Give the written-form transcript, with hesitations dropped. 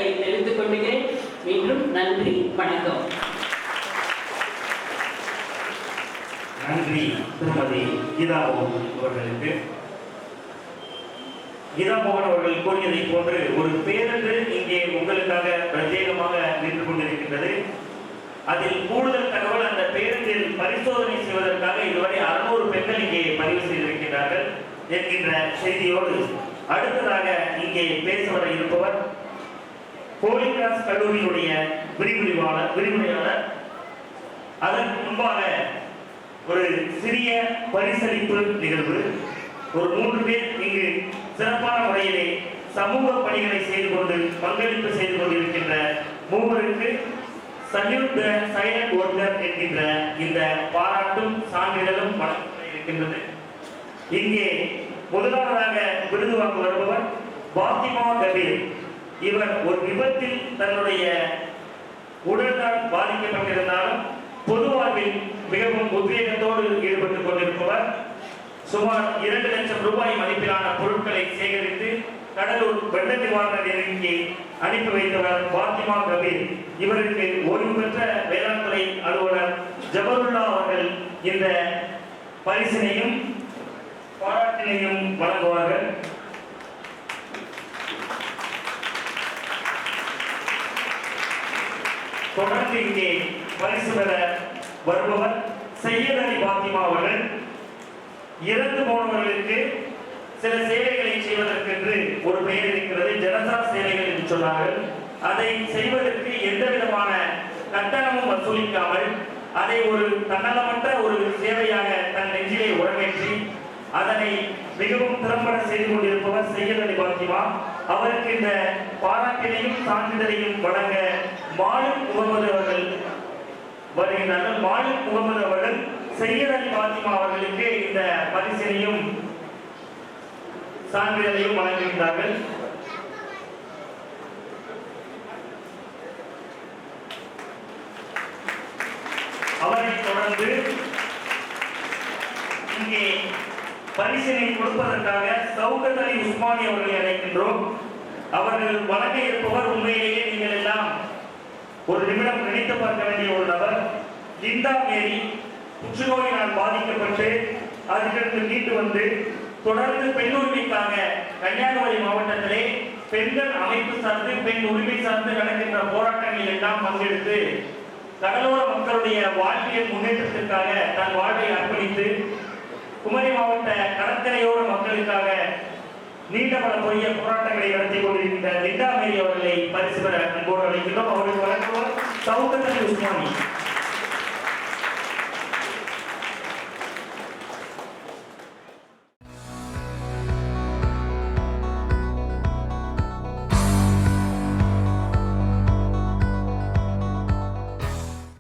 வாழ்த்துக்களை தெரிவித்துக் கொள்கிறேன். மீண்டும் நன்றி, வணக்கம். நன்றி திருமதி கீதா மோகன் அவர்களுக்கு. கீதா மோகன் அவர்கள் கூறியதை போன்று ஒரு பேருந்து இங்கே உங்களுக்காக பிரத்யேகமாக நின்று கொண்டிருக்கின்றது. அதில் கூடுதல் தகவல், அந்த பேருந்தில் பரிசோதனை செய்வதற்காக இதுவரை 600 பெண்கள் இங்கே பதிவு செய்திருக்கிறார்கள் என்கின்ற செய்தியோடு அடுத்ததாக இங்கே பேச வர இருப்பவர் ஹோலி கிராஸ் கல்லூரியினுடைய விரிவுரையாளர். அதற்கு முன்பாக ஒரு சிறிய பரிசளிப்பு நிகழ்வு. ஒரு 3 பேர் இங்கு சிறப்பான முறையிலே சமூக பணிகளை செய்து கொண்டு பங்களிப்பு செய்து கொண்டிருக்கின்ற மூவருக்கு சல்யூட் தி சைலண்ட் ஒர்க்கர் என்கின்ற இந்த பாராட்டும் சான்றிதழும் வழங்கப்பட இருக்கின்றது. இங்கே முதலாவதாக விருது வாங்க வருபவர் பாத்திமா கபீர். இவர் ஒரு விபத்தில் தன்னுடைய உடல்தான் பாதிக்கப்பட்டிருந்தாலும் பொது வாழ்வில் மிகவும் உத்வேகத்தோடு ஈடுபட்டுக் கொண்டிருப்பவர். சுமார் 2 லட்சம் ரூபாய் மதிப்பிலான பொருட்களை சேகரித்து கடலூர் வெள்ள நிவாரண நிலையத்திற்கு அனுப்பி வைத்தவர் பாத்திமா கபீர். இவருக்கு ஓய்வு பெற்ற வேளாண் துறை அலுவலர் ஜபருல்லா அவர்கள் இந்த பரிசினையும் பாராட்டினையும் வழங்குவார்கள். தொடர்ந்து இங்கே பரிசு பெற வருபவர் சையத் அலி பாத்திமா அவர்கள். இறந்து போனவர்களுக்கு சில சேவைகளை செய்வதற்கென்று ஒரு பெயர் இருக்கிறது, ஜனசா சேவைகள் என்று சொன்னார்கள். அதை செய்வதற்கு எந்த விதமான கட்டணமும் வசூலிக்காமல் அதை ஒரு தன்னலமற்ற ஒரு சேவையாக தன் நெஞ்சிலே உறவேற்றி அதனை மிகவும் திறம்பட செய்து கொண்டிருப்பவர் சையத் அலி பாத்திமா. அவருக்கு இந்த பாராட்டினையும் சான்றிதழையும் வழங்க மாலிக் முகமது அவர்கள் வருகின்றார்கள். மாலிக் முகமது அவர்கள் சையத் அலி பாத்திமா அவர்களுக்கு இந்த பரிசினையும் சான்றிதழையும் வழங்குகின்றார்கள். அவரை தொடர்ந்து இங்கே பரிசினை கொடுப்பதற்காக சௌகத் அலி உஸ்மானி அவர்களை அழைக்கின்றோம். அவர்கள் வழங்க இருப்பவர் உண்மையிலேயே நீங்கள் எல்லாம் ஒரு நிமிடம் நினைத்து பார்க்க வேண்டிய ஒரு நபர். லிண்டா மேரி புற்றுநோயினால் பாதிக்கப்பட்டு அதிலிருந்து மீண்டு வந்து தொடர்ந்து பெண் உரிமைக்காக கன்னியாகுமரி மாவட்டத்திலே பெண்கள் அமைப்பு சார்ந்து பெண் உரிமை சார்ந்து நடக்கின்ற போராட்டங்களில் எல்லாம் பங்கெடுத்து கடலோர மக்களுடைய வாழ்வியல் முன்னேற்றத்திற்காக தன் வாழ்வை அர்ப்பணித்து குமரி மாவட்ட கடற்கரையோர மக்களுக்காக நீண்ட பல பெரிய போராட்டங்களை நடத்தி கொண்டிருக்கின்ற லிண்டா மேரி அவர்களை பரிசு பெற அன்போடு அழைக்கின்றோம். அவருக்கு வழங்குவோர் சௌகத் அலி உஸ்மானி.